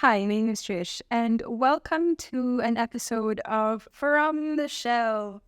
Hi, my name is Trish, and welcome to an episode of From the Shelf.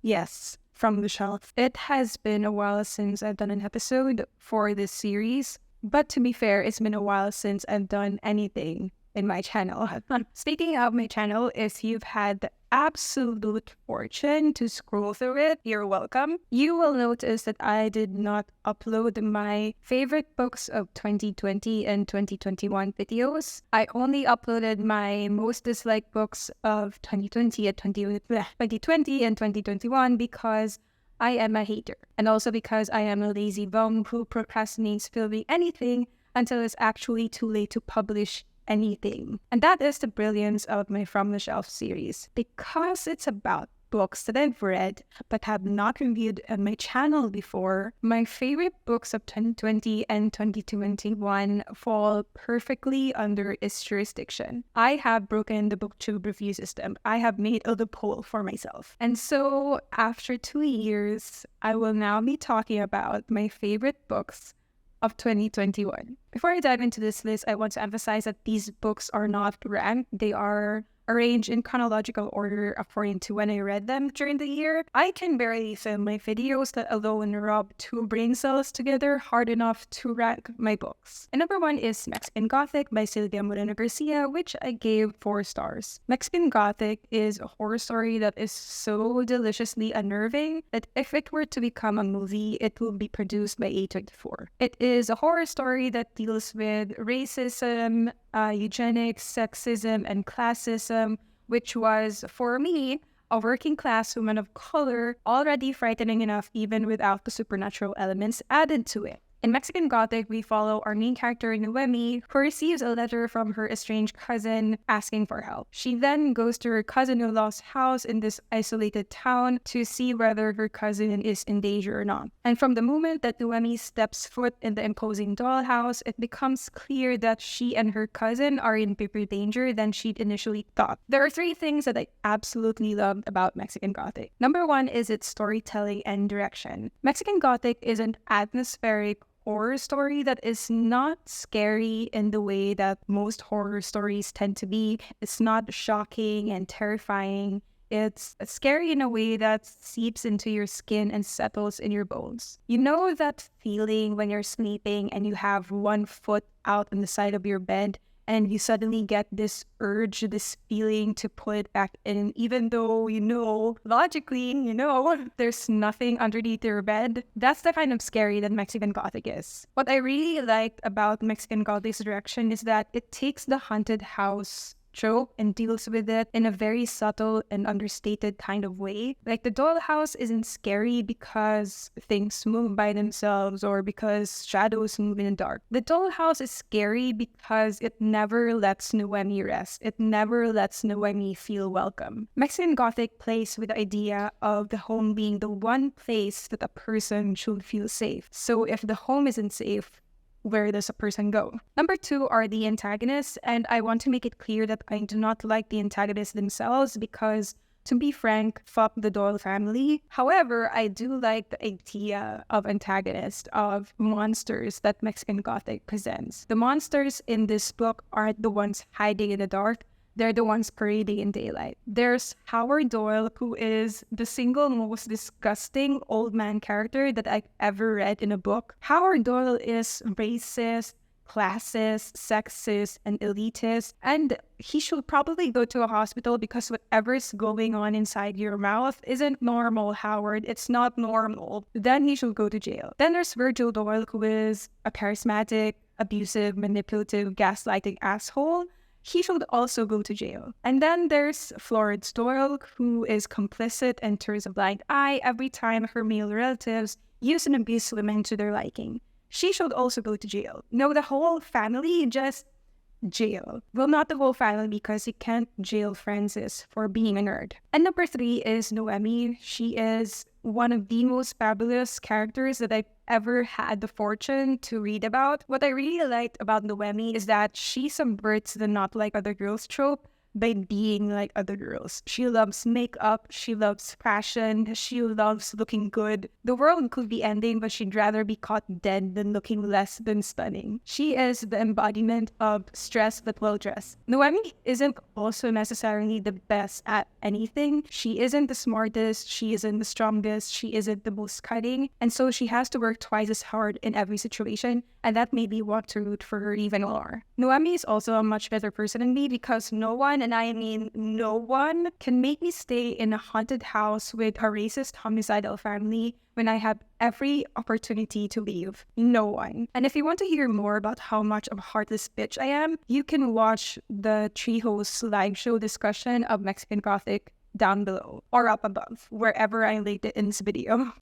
Yes, From the Shelf. It has been a while since I've done an episode for this series, but to be fair, it's been a while since I've done anything in my channel. Speaking of my channel, if you've had the absolute fortune to scroll through it, you're welcome. You will notice that I did not upload my favorite books of 2020 and 2021 videos. I only uploaded my most disliked books of 2020 and 2021 because I am a hater. And also because I am a lazy bum who procrastinates filming anything until it's actually too late to publish anything. And that is the brilliance of my From the Shelf series, because it's about books that I've read but have not reviewed on my channel before. My favorite books of 2020 and 2021 fall perfectly under its jurisdiction. I have broken the booktube review system. I have made a loophole for myself. And so after 2 years, I will now be talking about my favorite books of 2021. Before I dive into this list, I want to emphasize that these books are not ranked. They are arranged in chronological order according to when I read them during the year. I can barely film my videos, let alone rub two brain cells together hard enough to rank my books. And number one is Mexican Gothic by Silvia Moreno Garcia, which I gave 4 stars. Mexican Gothic is a horror story that is so deliciously unnerving that if it were to become a movie, it will be produced by A24. It is a horror story that deals with racism, eugenics, sexism, and classism, which was, for me, a working class woman of color, already frightening enough even without the supernatural elements added to it. In Mexican Gothic, we follow our main character, Noemi, who receives a letter from her estranged cousin asking for help. She then goes to her cousin-in-law's house in this isolated town to see whether her cousin is in danger or not. And from the moment that Noemi steps foot in the imposing dollhouse, it becomes clear that she and her cousin are in bigger danger than she'd initially thought. There are 3 things that I absolutely loved about Mexican Gothic. Number 1 is its storytelling and direction. Mexican Gothic is an atmospheric horror story that is not scary in the way that most horror stories tend to be. It's not shocking and terrifying. It's scary in a way that seeps into your skin and settles in your bones. You know that feeling when you're sleeping and you have one foot out on the side of your bed and you suddenly get this urge, this feeling to pull it back in, even though logically, there's nothing underneath your bed. That's the kind of scary that Mexican Gothic is. What I really liked about Mexican Gothic's direction is that it takes the haunted house trope and deals with it in a very subtle and understated kind of way. Like, the dollhouse isn't scary because things move by themselves or because shadows move in the dark. The dollhouse is scary because it never lets Noemi rest. It never lets Noemi feel welcome. Mexican Gothic plays with the idea of the home being the one place that a person should feel safe. So if the home isn't safe, where does a person go? Number 2 are the antagonists, and I want to make it clear that I do not like the antagonists themselves because, to be frank, fuck the Doyle family. However, I do like the idea of antagonists, of monsters that Mexican Gothic presents. The monsters in this book aren't the ones hiding in the dark. They're the ones parading in daylight. There's Howard Doyle, who is the single most disgusting old man character that I've ever read in a book. Howard Doyle is racist, classist, sexist, and elitist, and he should probably go to a hospital because whatever's going on inside your mouth isn't normal, Howard. It's not normal. Then he should go to jail. Then there's Virgil Doyle, who is a charismatic, abusive, manipulative, gaslighting asshole. He should also go to jail. And then there's Florence Doyle, who is complicit and turns a blind eye every time her male relatives use and abuse women to their liking. She should also go to jail. No, the whole family, just jail. Well, not the whole family, because you can't jail Francis for being a nerd. And number 3 is Noemi. She is one of the most fabulous characters that I've ever had the fortune to read about. What I really liked about Noemi is that she subverts the not like other girls trope by being like other girls. She loves makeup, she loves fashion, she loves looking good. The world could be ending, but she'd rather be caught dead than looking less than stunning. She is the embodiment of stress but well dressed. Noemi isn't also necessarily the best at anything. She isn't the smartest, she isn't the strongest, she isn't the most cutting, and so she has to work twice as hard in every situation, and that made me want to root for her even more. Noemi is also a much better person than me because no one, and I mean no one, can make me stay in a haunted house with a racist homicidal family when I have every opportunity to leave. No one. And if you want to hear more about how much of a heartless bitch I am, you can watch the Treehouse live show discussion of Mexican Gothic down below or up above, wherever I linked it in this video.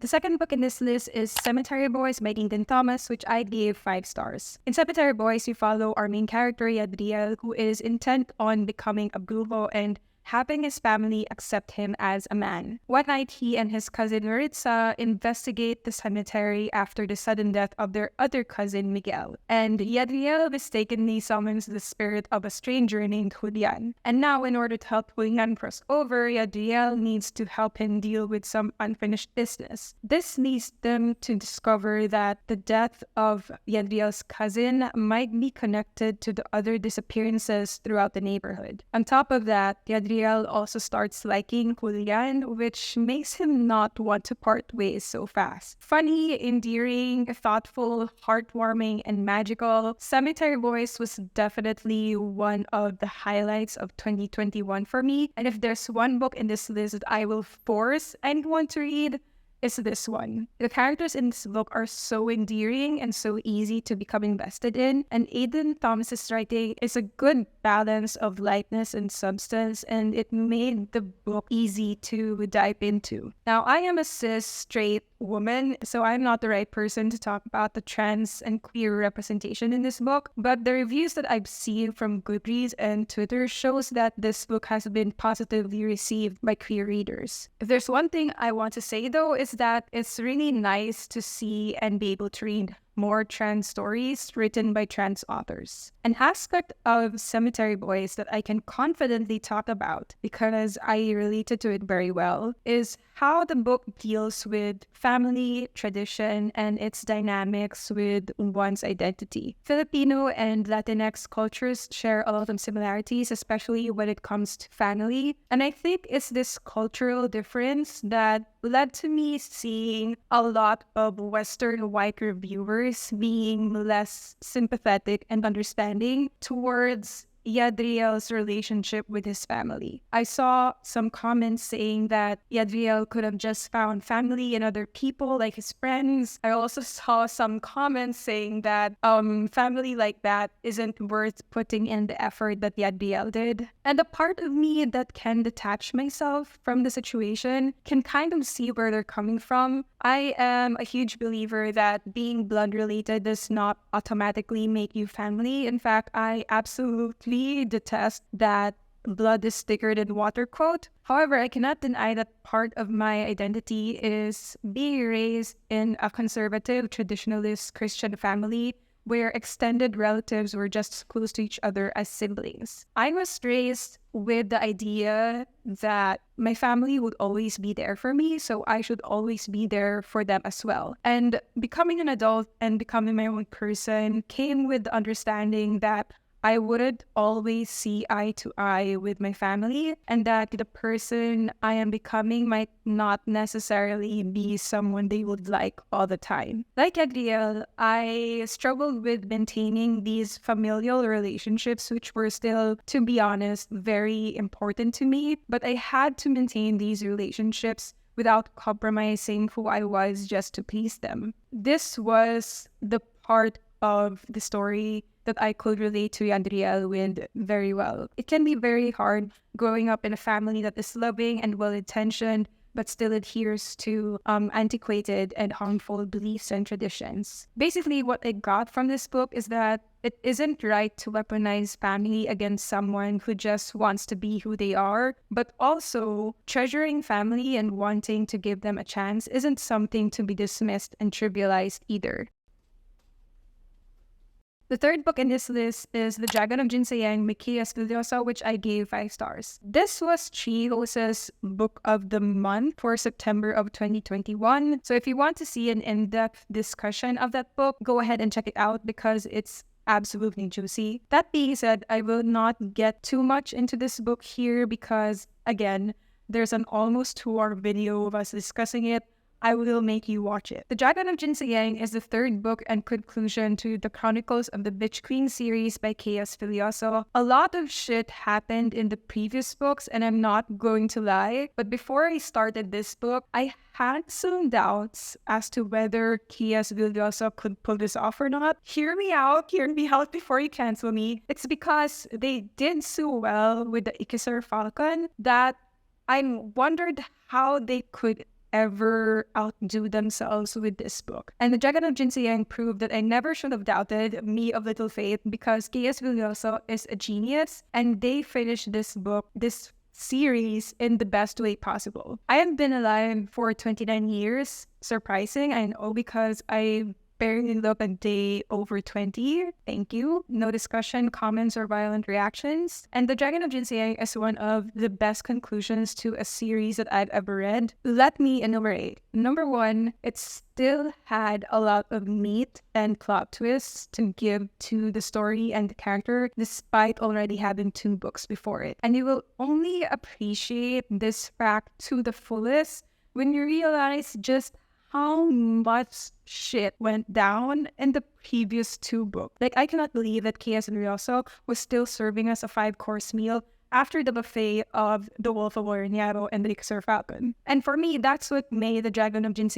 The second book in this list is Cemetery Boys by Ethan Thomas, which I gave 5 stars. In Cemetery Boys, we follow our main character, Yadriel, who is intent on becoming a brujo and having his family accept him as a man. One night, he and his cousin Maritza investigate the cemetery after the sudden death of their other cousin Miguel, and Yadriel mistakenly summons the spirit of a stranger named Julian. And now, in order to help Julian cross over, Yadriel needs to help him deal with some unfinished business. This leads them to discover that the death of Yadriel's cousin might be connected to the other disappearances throughout the neighborhood. On top of that, Yadriel also starts liking Julian, which makes him not want to part ways so fast. Funny, endearing, thoughtful, heartwarming, and magical, Cemetery Boys was definitely one of the highlights of 2021 for me. And if there's one book in this list that I will force anyone to read, is this one. The characters in this book are so endearing and so easy to become invested in, and Aidan Thomas's writing is a good balance of lightness and substance, and it made the book easy to dive into. Now, I am a cis straight woman, so I'm not the right person to talk about the trans and queer representation in this book, but the reviews that I've seen from Goodreads and Twitter shows that this book has been positively received by queer readers. If there's one thing I want to say though, is that it's really nice to see and be able to read more trans stories written by trans authors. An aspect of Cemetery Boys that I can confidently talk about because I related to it very well is how the book deals with family, tradition, and its dynamics with one's identity. Filipino and Latinx cultures share a lot of similarities, especially when it comes to family. And I think it's this cultural difference that led to me seeing a lot of Western white reviewers being less sympathetic and understanding towards Yadriel's relationship with his family. I saw some comments saying that Yadriel could have just found family in other people like his friends. I also saw some comments saying that family like that isn't worth putting in the effort that Yadriel did. And the part of me that can detach myself from the situation can kind of see where they're coming from. I am a huge believer that being blood related does not automatically make you family. In fact, I absolutely detest that blood is thicker than water quote. However, I cannot deny that part of my identity is being raised in a conservative, traditionalist Christian family where extended relatives were just as close to each other as siblings. I was raised with the idea that my family would always be there for me, so I should always be there for them as well. And becoming an adult and becoming my own person came with the understanding that I wouldn't always see eye to eye with my family, and that the person I am becoming might not necessarily be someone they would like all the time. Like Adriel, I struggled with maintaining these familial relationships, which were still, to be honest, very important to me, but I had to maintain these relationships without compromising who I was just to please them. This was the part of the story that I could relate to Andriel with very well. It can be very hard growing up in a family that is loving and well-intentioned, but still adheres to antiquated and harmful beliefs and traditions. Basically, what I got from this book is that it isn't right to weaponize family against someone who just wants to be who they are, but also treasuring family and wanting to give them a chance isn't something to be dismissed and trivialized either. The third book in this list is The Dragon of Jin by K.S. Villosa, which I gave 5 stars. This was Chiho's book of the month for September of 2021. So if you want to see an in-depth discussion of that book, go ahead and check it out because it's absolutely juicy. That being said, I will not get too much into this book here because, again, there's an almost 2-hour video of us discussing it. I will make you watch it. The Dragon of Jin is the third book and conclusion to the Chronicles of the Bitch Queen series by K.S. Villosa. A lot of shit happened in the previous books, and I'm not going to lie, but before I started this book, I had some doubts as to whether K.S. Villosa could pull this off or not. Hear me out before you cancel me. It's because they did so well with the Ikisar Falcon that I wondered how they could ever outdo themselves with this book. And The Dragon of Jin proved that I never should have doubted me of little faith because K.S. Villosa is a genius and they finished this book, this series, in the best way possible. I have been alive for 29 years. Surprising, I know, because I barely look a day over 20. Thank you. No discussion, comments, or violent reactions. And The Dragon of Jin is one of the best conclusions to a series that I've ever read. Let me enumerate. Number 1, it still had a lot of meat and plot twists to give to the story and the character, despite already having 2 books before it. And you will only appreciate this fact to the fullest when you realize just how much shit went down in the previous 2 books. Like, I cannot believe that K.S. Villosa was still serving us a 5-course meal after the buffet of The Wolf of Warrior and The Ikisar Falcon. And for me, that's what made The Dragon of Jin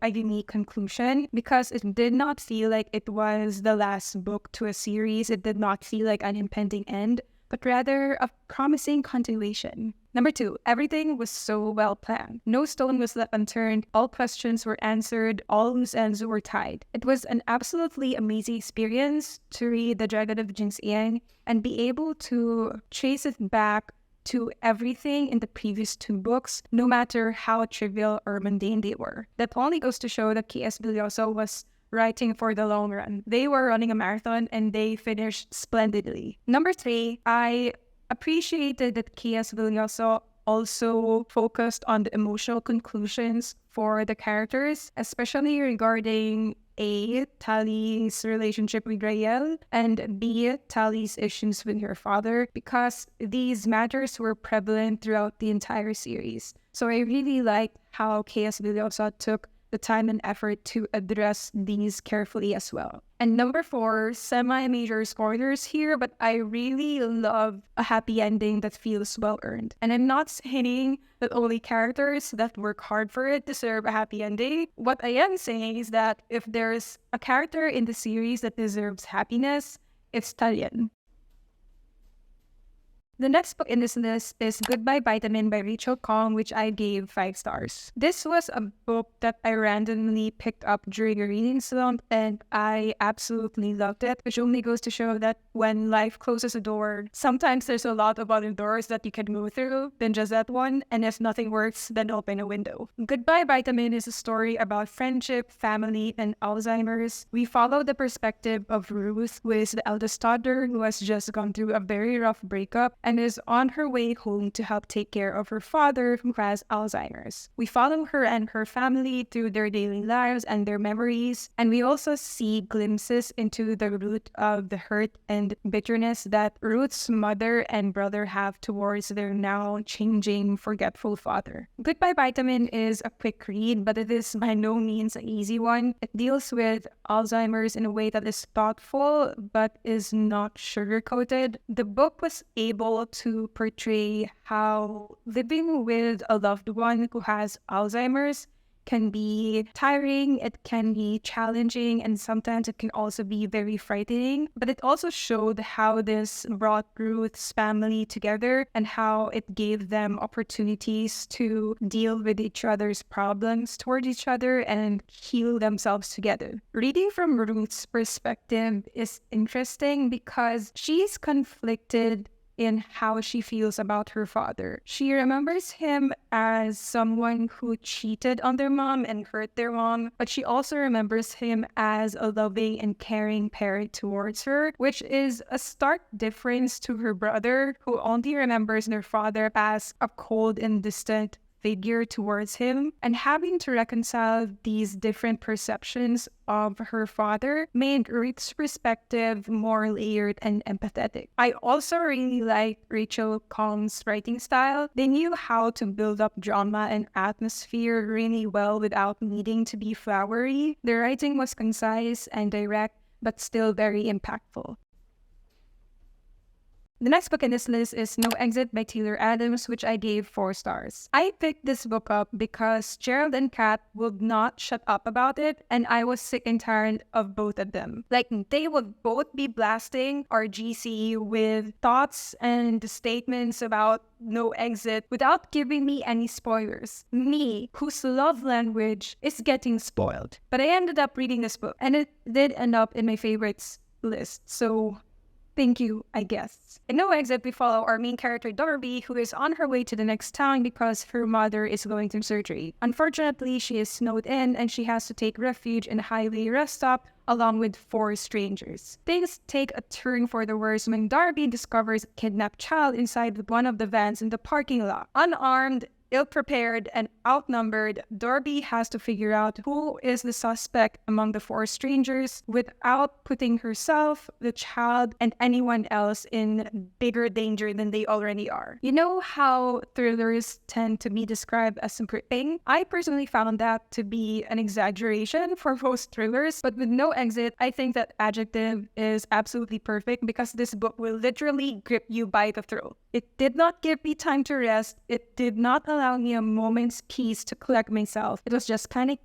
a unique conclusion, because it did not feel like it was the last book to a series. It did not feel like an impending end, but rather a promising continuation. Number 2, everything was so well planned. No stone was left unturned, all questions were answered, all loose ends were tied. It was an absolutely amazing experience to read The Dragon of Jin and be able to trace it back to everything in the previous 2 books, no matter how trivial or mundane they were. That only goes to show that K.S. Villosa was writing for the long run. They were running a marathon and they finished splendidly. Number 3, I appreciated that K.S. Villosa also focused on the emotional conclusions for the characters, especially regarding A, Tally's relationship with Rael, and B, Tally's issues with her father, because these matters were prevalent throughout the entire series. So I really liked how K.S. Villosa took the time and effort to address these carefully as well. And number 4, semi-major spoilers here, but I really love a happy ending that feels well-earned. And I'm not saying that only characters that work hard for it deserve a happy ending. What I am saying is that if there's a character in the series that deserves happiness, it's Talion. The next book in this list is Goodbye Vitamin by Rachel Kong, which I gave 5 stars. This was a book that I randomly picked up during a reading slump, and I absolutely loved it, which only goes to show that when life closes a door, sometimes there's a lot of other doors that you can move through than just that one, and if nothing works, then open a window. Goodbye Vitamin is a story about friendship, family, and Alzheimer's. We follow the perspective of Ruth, who is the eldest daughter who has just gone through a very rough breakup and is on her way home to help take care of her father who has Alzheimer's. We follow her and her family through their daily lives and their memories, and we also see glimpses into the root of the hurt and bitterness that Ruth's mother and brother have towards their now changing, forgetful father. Goodbye Vitamin is a quick read, but it is by no means an easy one. It deals with Alzheimer's in a way that is thoughtful but is not sugar-coated. The book was able to portray how living with a loved one who has Alzheimer's can be tiring, it can be challenging, and sometimes it can also be very frightening. But it also showed how this brought Ruth's family together and how it gave them opportunities to deal with each other's problems toward each other and heal themselves together. Reading from Ruth's perspective is interesting because she's conflicted in how she feels about her father. She remembers him as someone who cheated on their mom and hurt their mom, but she also remembers him as a loving and caring parent towards her, which is a stark difference to her brother, who only remembers their father as a cold and distant figure towards him. And having to reconcile these different perceptions of her father made Ruth's perspective more layered and empathetic. I also really liked Rachel Combs' writing style. They knew how to build up drama and atmosphere really well without needing to be flowery. Their writing was concise and direct, but still very impactful. The next book in this list is No Exit by Taylor Adams, which I gave 4 stars. I picked this book up because Gerald and Kat would not shut up about it, and I was sick and tired of both of them. Like, they would both be blasting our GC with thoughts and statements about No Exit without giving me any spoilers. Me, whose love language is getting spoiled. But I ended up reading this book, and it did end up in my favorites list, so thank you, I guess. In No Exit, we follow our main character Darby, who is on her way to the next town because her mother is going through surgery. Unfortunately, she is snowed in and she has to take refuge in a highway rest stop along with 4 strangers. Things take a turn for the worse when Darby discovers a kidnapped child inside one of the vans in the parking lot. Unarmed, ill-prepared, and outnumbered, Darby has to figure out who is the suspect among the 4 strangers without putting herself, the child, and anyone else in bigger danger than they already are. You know how thrillers tend to be described as gripping? I personally found that to be an exaggeration for most thrillers, but with No Exit, I think that adjective is absolutely perfect because this book will literally grip you by the throat. It did not give me time to rest. It did not allow me a moment's peace to collect myself. It was just panic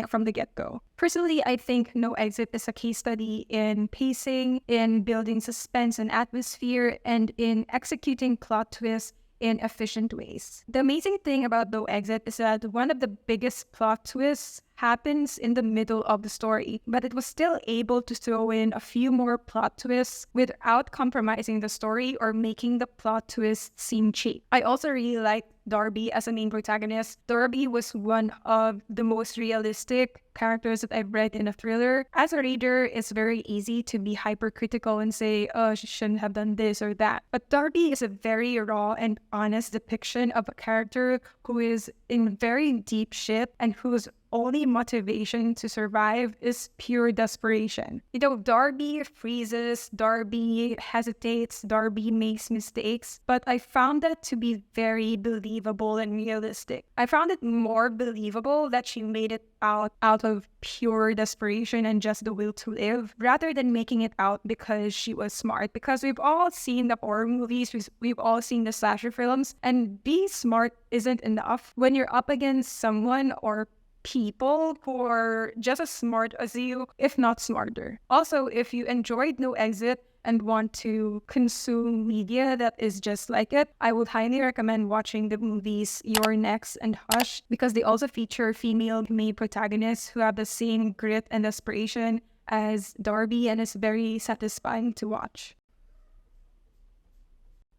from the get-go. Personally, I think No Exit is a case study in pacing, in building suspense and atmosphere, and in executing plot twists in efficient ways. The amazing thing about No Exit is that one of the biggest plot twists happens in the middle of the story, but it was still able to throw in a few more plot twists without compromising the story or making the plot twist seem cheap. I also really liked Darby as a main protagonist. Darby was one of the most realistic characters that I've read in a thriller. As a reader, it's very easy to be hypercritical and say, oh, she shouldn't have done this or that. But Darby is a very raw and honest depiction of a character who is in very deep shit and whose only motivation to survive is pure desperation. You know, Darby freezes, Darby hesitates, Darby makes mistakes, but I found that to be very believable and realistic. I found it more believable that she made it out of pure desperation and just the will to live, rather than making it out because she was smart. Because we've all seen the horror movies, we've all seen the slasher films, and being smart isn't enough when you're up against someone or people who are just as smart as you, if not smarter. Also, if you enjoyed No Exit and want to consume media that is just like it, I would highly recommend watching the movies You're Next and Hush, because they also feature female main protagonists who have the same grit and desperation as Darby, and it's very satisfying to watch.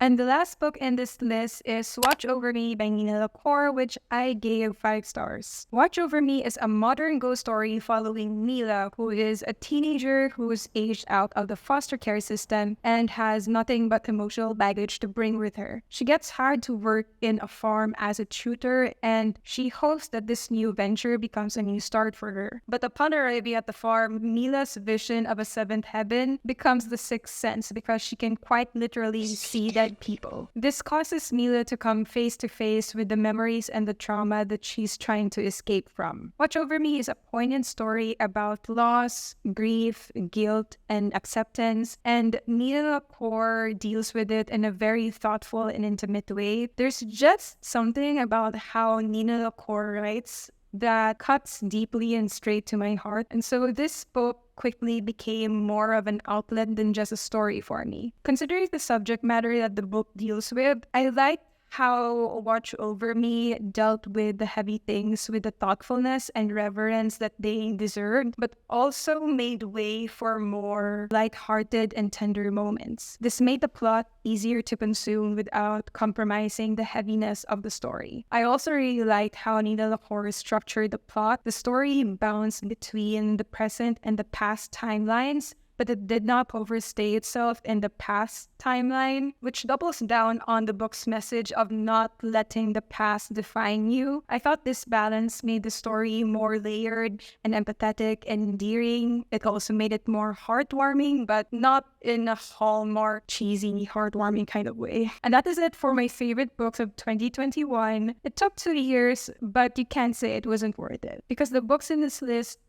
And the last book in this list is Watch Over Me by Nina LaCour, which I gave 5 stars. Watch Over Me is a modern ghost story following Mila, who is a teenager who's aged out of the foster care system and has nothing but emotional baggage to bring with her. She gets hired to work in a farm as a tutor, and she hopes that this new venture becomes a new start for her. But upon arriving at the farm, Mila's vision of a 7th heaven becomes the 6th sense, because she can quite literally see that people. This causes Mila to come face to face with the memories and the trauma that she's trying to escape from. Watch Over Me is a poignant story about loss, grief, guilt, and acceptance, and Nina LaCour deals with it in a very thoughtful and intimate way. There's just something about how Nina LaCour writes that cuts deeply and straight to my heart. And so this book quickly became more of an outlet than just a story for me. Considering the subject matter that the book deals with, I like how Watch Over Me dealt with the heavy things with the thoughtfulness and reverence that they deserved, but also made way for more lighthearted and tender moments. This made the plot easier to consume without compromising the heaviness of the story. I also really liked how Nina Lahore structured the plot. The story bounced between the present and the past timelines, but it did not overstay itself in the past timeline, which doubles down on the book's message of not letting the past define you. I thought this balance made the story more layered and empathetic and endearing. It also made it more heartwarming, but not in a Hallmark cheesy heartwarming kind of way. And that is it for my favorite books of 2021. It took 2 years, but you can't say it wasn't worth it, because the books in this list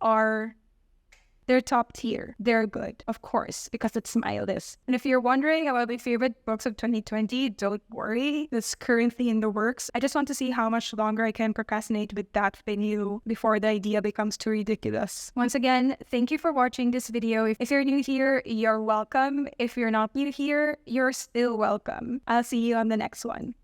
they're top tier. They're good, of course, because it's my list. And if you're wondering about my favorite books of 2020, don't worry. It's currently in the works. I just want to see how much longer I can procrastinate with that video before the idea becomes too ridiculous. Once again, thank you for watching this video. If you're new here, you're welcome. If you're not new here, you're still welcome. I'll see you on the next one.